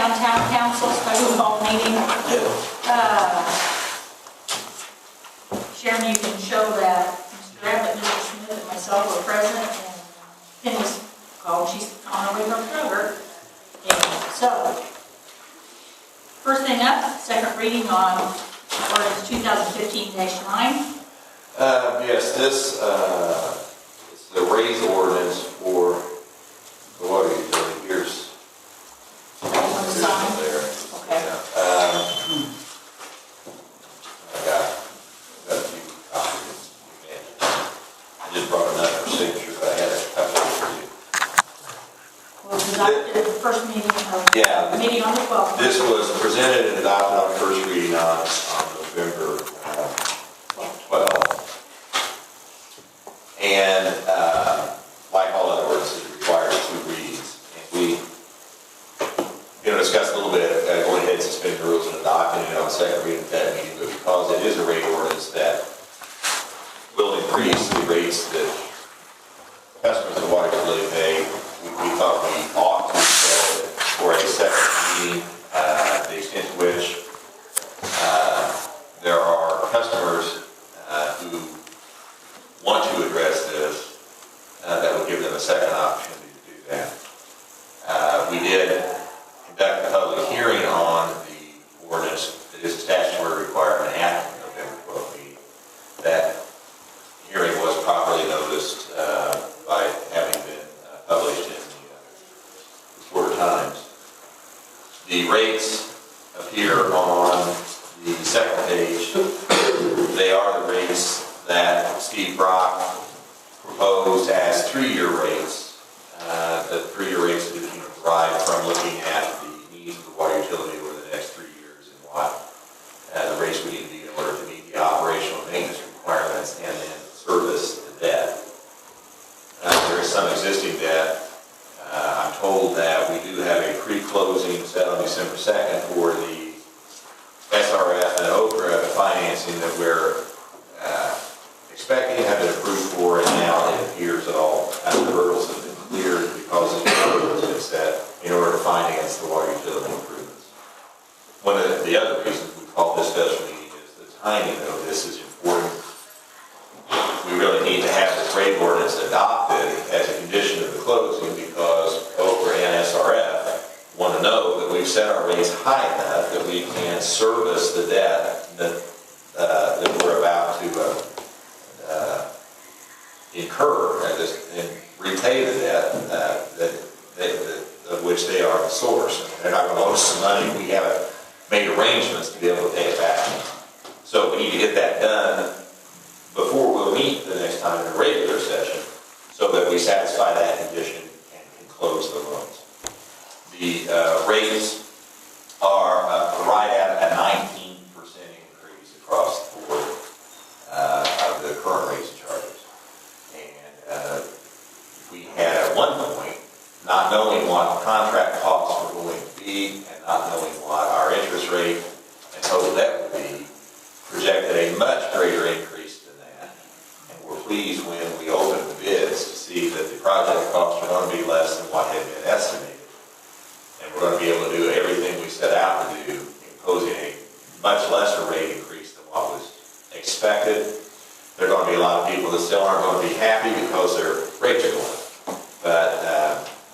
Morgantown Town Council special call meeting. Sharon, you can show that Mr. Abbott, Mr. Smith, and myself were present, and Kim was called. She's on her way to October. And so, first thing up, second reading on ordinance 2015-9. Yes, this is the raise ordinance for the water utility. Here's there. Okay. I got a few copies. I just brought another for signature, but I had a couple for you. Well, it was adopted at the first meeting of meeting on the 12th. This was presented and adopted on first reading on November 12th. And like all other ordinances, it requires 2 readings. And we discussed a little bit going ahead and suspending the rules and adopting it on second reading at that meeting, but because it is a rate ordinance that will increase the rates that customers of water utility pay, we thought we ought to set it for a second reading, the extent to which there are customers who want to address this, that would give them a second opportunity to do that. We did conduct a public hearing on the ordinance. It is a statutory requirement after the November 12th meeting. That hearing was properly noticed by having been published in the Florida Times. The rates appear on the second page. They are the rates that Steve Brock proposed as 3-year rates. The 3-year rates that he derived from looking at the needs of the water utility over the next 3 years and what the rates we need to be in order to meet the operational and maintenance requirements and then service the debt. There is some existing debt. I'm told that we do have a pre-closing set on December 2nd for the SRF and OPRA financing that we're expecting to have it approved for, and now it appears that all the hurdles have been cleared because the hurdles have been set in order to finance the water utility improvements. One of the other reasons we call this special meeting is the timing of this is important. We really need to have this rate ordinance adopted as a condition of the closing because OPRA and SRF want to know that we've set our rates high enough that we can service the debt that we're about to incur and repay the debt of which they are the source. They're not going to owe us some money. We haven't made arrangements to be able to pay it back. So we need to get that done before we'll meet the next time in a regular session so that we satisfy that condition and can close the loans. The rates are right at a 19% increase across the board of the current rates and charges. And we had at one point, not knowing what contract costs were going to be and not knowing what our interest rate and total debt would be, projected a much greater increase than that. And we're pleased when we opened the bids to see that the project costs are going to be less than what had been estimated. And we're going to be able to do everything we set out to do, imposing a much lesser rate increase than what was expected. There are going to be a lot of people that still aren't going to be happy because their rates are going up. But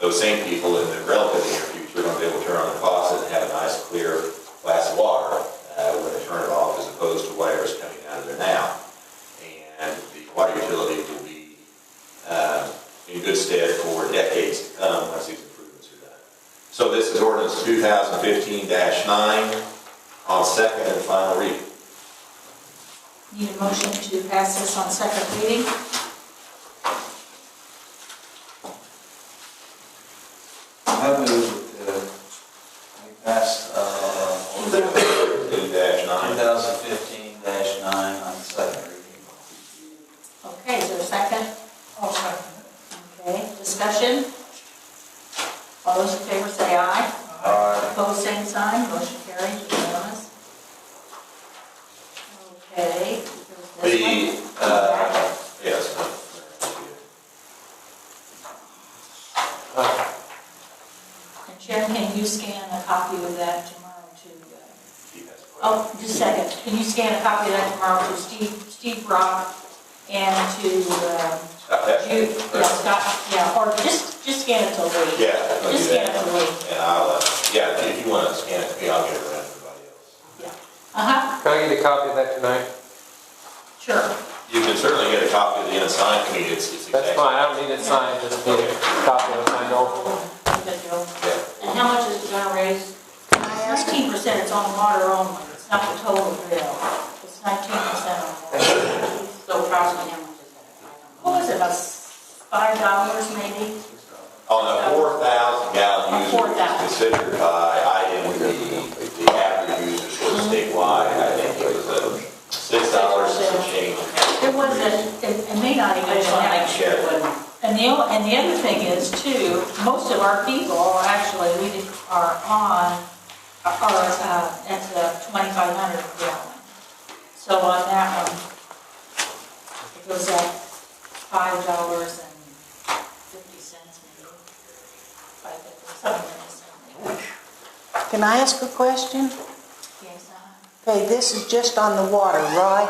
those same people in the relatively near future are going to be able to turn on the faucet and have a nice clear glass of water when they turn it off, as opposed to whatever is coming out of there now. And the water utility will be in good stead for decades to come once these improvements are done. So this is ordinance 2015-9 on second and final reading. Need a motion to pass this on second reading. I move that we pass ordinance 2015-9 on second reading. Okay, is there a second? I'll second it. Okay, discussion? All those in favor say aye. Aye. Opposed, same sign. Motion carries unanimous. Okay. Yes. And Chair, Sharon, can you scan a copy of that tomorrow to, Steve has a question. oh, just a second. Can you scan a copy of that tomorrow to Steve Brock and to, Jude, Scott, or just scan it to Lee. Yeah. Just scan it to Lee. And I'll, if you want to scan it to me, I'll get it around to everybody else. Yeah. Uh-huh, Can I get a copy of that tonight? sure. You can certainly get a copy of the unsigned, I mean, it's That's fine, I don't need it signed, just need a copy of it signed over. Yeah. And how much is it gonna raise? 19%, it's on water only, it's not the total bill. It's 19% on water. So approximately how much is that? What was it, about $5 maybe? On a 4,000 gallon user, 4,000. it's considered by IMD, the average user sort of statewide, I think it was $6 and some change. It wasn't, it may not even I be just want to make that. sure it wasn't. And the other thing is too, most of our people actually, we are on, are at the 2,500 gallon. So on that one, it goes up $5.50 maybe. $5.50, something like that. Can I ask a question? Yes, Okay, this is just on the water, right?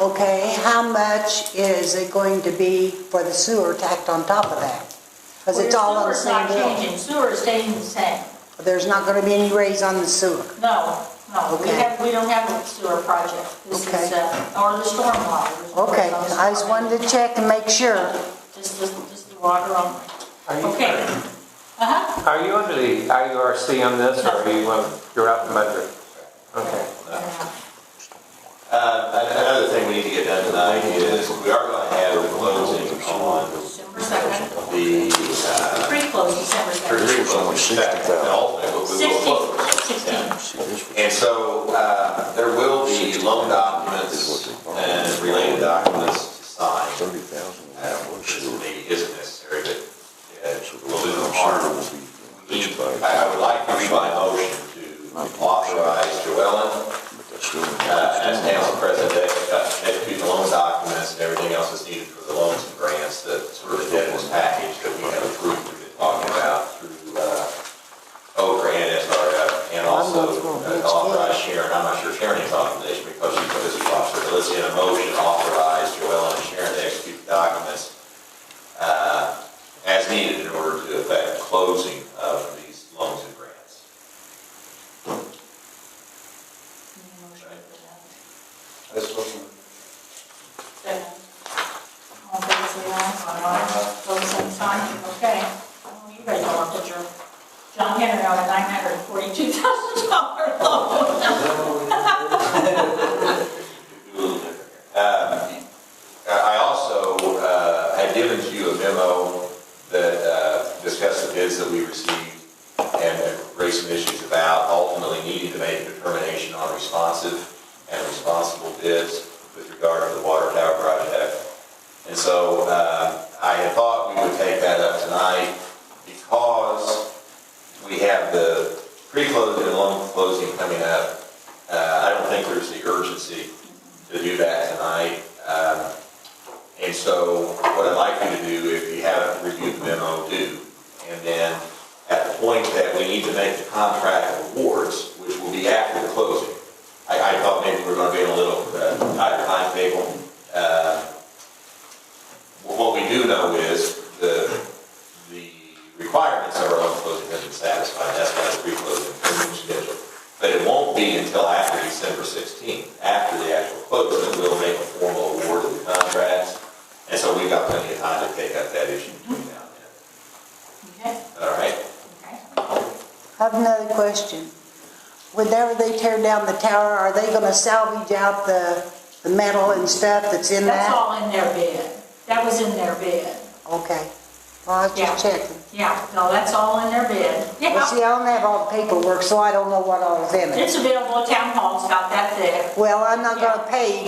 Okay, how much is it going to be for the sewer tacked on top of that? Because it's all on the Sewer's same not bill. changing, sewer is staying the same. There's not going to be any raise on the sewer. No, Okay. we don't have a sewer project. This Okay. is, or the stormwater. There's no Okay, raise on the I just wanted to check and make sure. Just the water only. Are you- Okay. Uh-huh. Are you under the IURC on this, or are you, you're out from under? Okay. Another thing we need to get done tonight is we are going to have the closing on December 2nd. the, Pre-close December 2nd. closing and ultimately we will close. 16. And so there will be loan documents and related documents to sign, which maybe isn't necessary, but we'll do them hard. I would like to read my motion to authorize Joellen as council president to execute the loan documents and everything else that's needed for the loans and grants, the sort of indebtedness package that we have approved, we've been talking about through OCRA and SRF, and also authorize Sharon. I'm not sure Sharon's authorization because she's a busy officer, but let's get a motion to authorize Joellen and Sharon to execute the documents as needed in order to effect closing of these loans and grants. This wasn't, Second. All in favor, say aye. Close same sign. Okay. Oh, you guys don't want to put your John Henry on a $942,000 loan. I also had given to you a memo that discussed the bids that we received and raised some issues about ultimately needing to make a determination on responsive and responsible bids with regard to the water tower project. And so I had thought we would take that up tonight because we have the pre-closing and loan closing coming up. I don't think there's the urgency to do that tonight. And so what I'd like you to do, if you haven't reviewed the memo, do. And then at the point that we need to make the contract awards, which will be after the closing, I thought maybe we were going to be in a little tighter timetable. What we do know is the requirements of our loan closing have been satisfied. That's why the pre-closing is scheduled. But it won't be until after December 16th, after the actual closing, that we'll make a formal award of the contracts. And so we've got plenty of time to take up that issue between now and then. Okay. All right? Okay. I have another question. Whenever they tear down the tower, are they going to salvage out the metal and stuff that's in That's that? all in their bid. That was in their bid. Okay. Well, I was just checking. Yeah, no, that's all in their bid. Well, Yeah. see, I don't have all the paperwork, so I don't know what all is in it. It's available at town hall, it's about that thick. Well, I'm not going to pay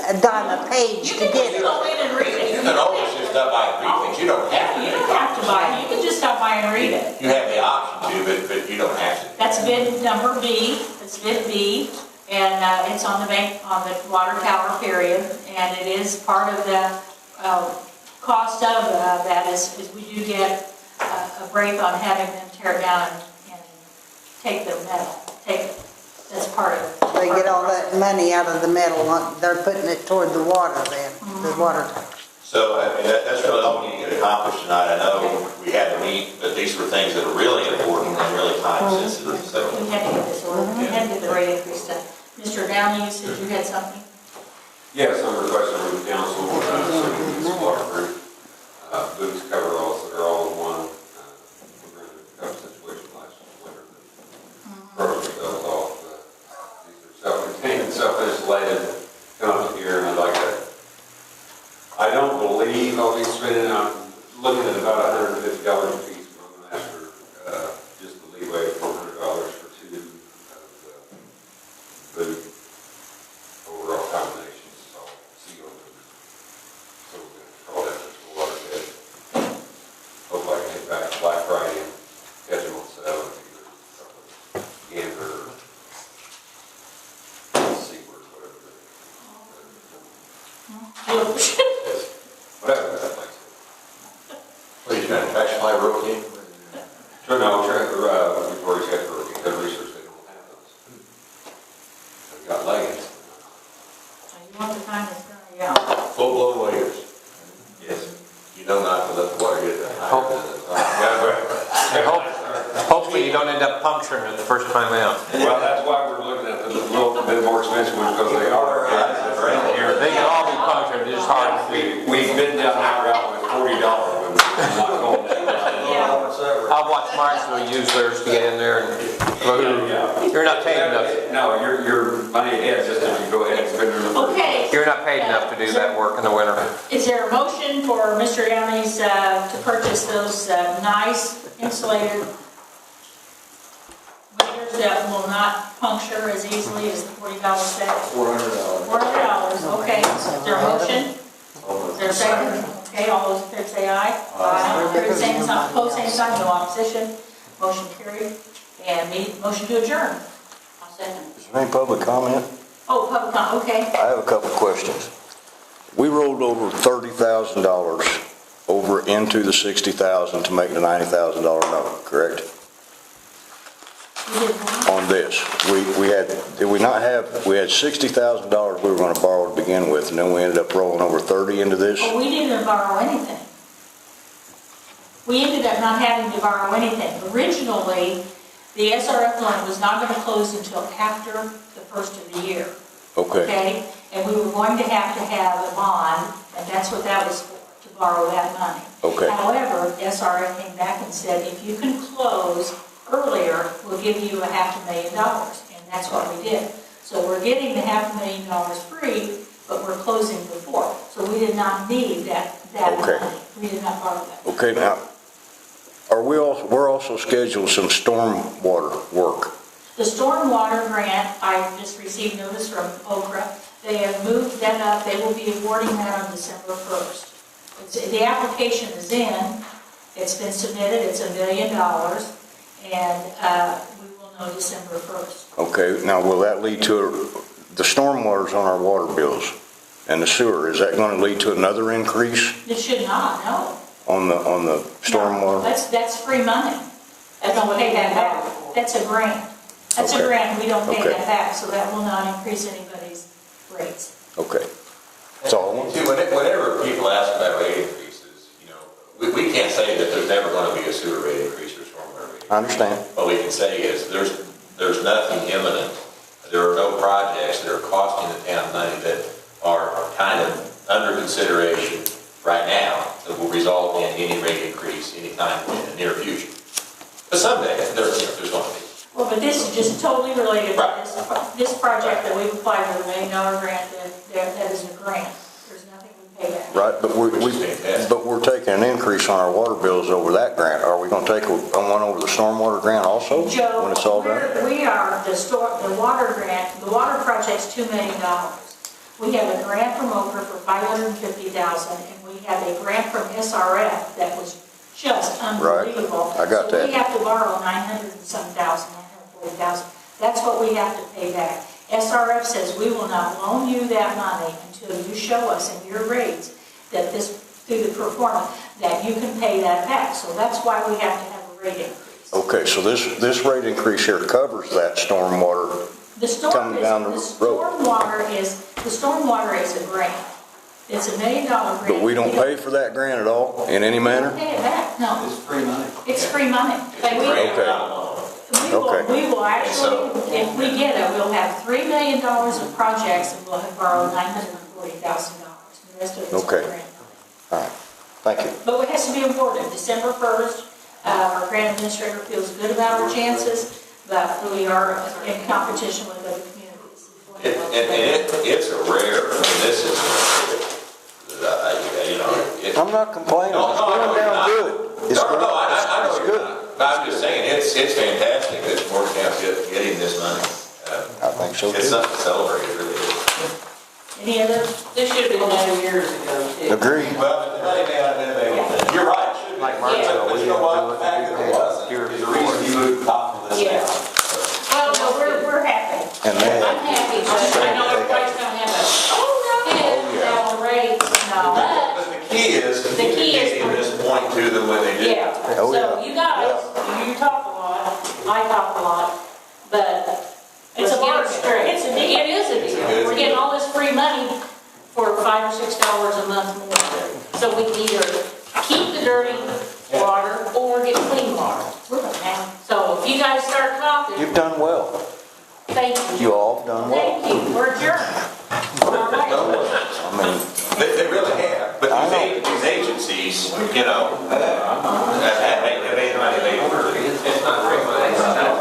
a dime a page You to can get just it. go in and read it. You can always just stop by and read things. You don't have to. You don't have to buy it, you can just stop by and read it. You have the option to, but you don't have to. That's bid number B, it's bid B, and it's on the bank, on the water tower period, and it is part of the cost of that is we do get a break on having them tear it down take their metal, take it. That's part of it. They get all that money out of the metal, they're putting it toward the water then, the water tower. So, I mean, that's really all we need to get accomplished tonight. I know we had to meet, but these were things that are really important and really time sensitive, so. We had to get this order, we had to get the rate increase done. Mr. Downey, you said you had something? Yes, I'm requesting from the council, so we can this waterproof boots, coveralls that are all in one. We're in a tough situation last winter. Froze themselves off. These are self-contained, self-insulated, come up here, and I'd like to, I don't believe I'll be spending, I'm looking at about $150 a piece, but I'm going to ask for just the leeway of $400 for two of the boot overall combinations, so seal them. So we're going to call that just a watershed. Hope I can get back to Black Friday and catch them on sale at either Gander or Seaward, whatever. Whatever that place is. Well, you trying to catch fly rope in? So no, we've already had the research, they don't have those. They've got leggings. You want the kind that's gonna, yeah. Full blown waders. Yes. You know not to let the water get that high. Hopefully you don't end up puncturing it the first time out. Well, that's why we're looking at the little bit more expensive ones, because they are. They can all be punctured, it's just hard to see. We've been down that route with $40 ones. I'm not going that way. I've watched Martinsville use theirs to get in there and, you're not paid enough. No, you're money ahead, just if you go ahead and spend it. Okay. You're not paid enough to do that work in the winter. Is there a motion for Mr. Downey's to purchase those nice insulated waders that will not puncture as easily as the $40 set? $400. $400, okay. Is there a motion? Is there a second? Okay, all those in favor say aye. Aye. Carried, same sign, opposed, same sign, no opposition. Motion carried. And motion to adjourn. I'll second. Is there any public comment? Oh, public comment, okay. I have a couple of questions. We rolled over $30,000 over into the $60,000 to make the $90,000 note, correct? You did one. On this, we had, did we not have, we had $60,000 we were going to borrow to begin with, and then we ended up rolling over 30 into this? Oh, we didn't borrow anything. We ended up not having to borrow anything. Originally, the SRF loan was not going to close until after the first of the year. Okay, Okay? And we were going to have a bond, and that's what that was for, to borrow that money. okay, However, SRF came back and said, if you can close earlier, we'll give you $500,000, and that's what we did. So we're getting the $500,000 free, but we're closing before. So we did not need that Okay. money. We did not borrow that. okay, now, we're also scheduled some storm water work. The stormwater grant, I just received notice from Okra. They have moved that up. They will be awarding that on December 1st. The application is in. It's been submitted. It's $1 million. And we will know December 1st. Okay, now will that lead to, the stormwater's on our water bills and the sewer, is that going to lead to another increase It should not, no. on the No, stormwater? that's free money. I don't pay that back. That's a grant. That's a Okay. grant. We don't pay Okay. that back, so that will not increase anybody's rates. Okay. That's all I want. See, whenever people ask about rate increases, you know, we can't say that there's never going to be a sewer rate increase or stormwater rate. I understand. What we can say is there's nothing imminent. There are no projects that are costing the town money that are kind of under consideration right now that will result in any rate increase anytime in the near future. But someday, there's going to be. Well, but this is just totally related to Right. this project that we've applied for, the $1 million grant, that is a grant. There's nothing we pay back. Right, but we're taking an increase on our water bills over that grant. Are we going to take one over the stormwater grant also? Joe, When it's all done? we are, the water grant, the water project's $2 million. We have a grant from Okra for $550,000, and we have a grant from SRF that was just unbelievable. I got So that. we have to borrow $940,000. That's what we have to pay back. SRF says we will not loan you that money until you show us in your rates that this, through the performance, that you can pay that back. So that's why we have to have a rate increase. Okay, so this rate increase here covers that stormwater. The Coming down the road. the stormwater is a grant. It's $1 million grant. But we don't pay for that grant at all, in any We manner? don't pay it back, no. It's free money. It's free money. But we Okay. we will actually, if we get it, we'll have $3 million of projects and we'll have borrowed $940,000. The rest of it's Okay. grant. All right, thank you. But it has to be awarded December 1st. Our grant administrator feels good about our chances, but we are in competition with other communities. It's a rare, I mean, this is, you know, I'm not complaining, it's going down good. It's No, good. I know It's you're good. not. I'm just saying, it's fantastic that Morgantown's getting this money. I think so It's too. something to celebrate, it really is. Any other? This should have been done years ago, too. Agreed. Well, the money may not have been available. You're right, it should be. Like Martinsville, But we you know didn't what, do the it, fact we that paid it wasn't years is the reason you moved top of this. Yeah. Well, no, we're happy. And they I'm had, happy, but I know everybody's gonna have a, down rates and all that. But the key is The key is- communicating this point to them when they do. Yeah, Oh, so yeah. you guys, you talk a lot, I talk a lot, but it's a Let's get large it straight. It's a deal. It is a It's a deal. good We're getting deal. all this free money for $5 or $6 a month more. So we can either keep the dirty water or get clean water. We're gonna have, so if you guys start talking, you've done well. thank you. You all have done well. Thank you, we're adjourned. All right. I mean, They really have, but I know. these agencies, you know, have made money, It's not free money. It's not-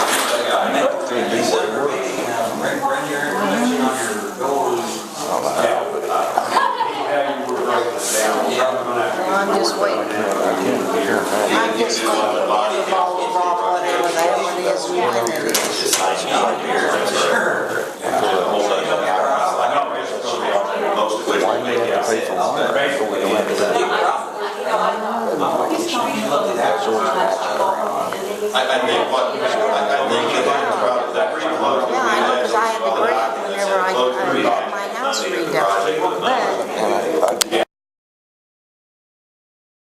Bring your information on your goals. I'm just waiting. I'm just waiting for the ball to drop whatever that one is when it is. most of which we make we have to pay for water, but we don't have to pay. I think what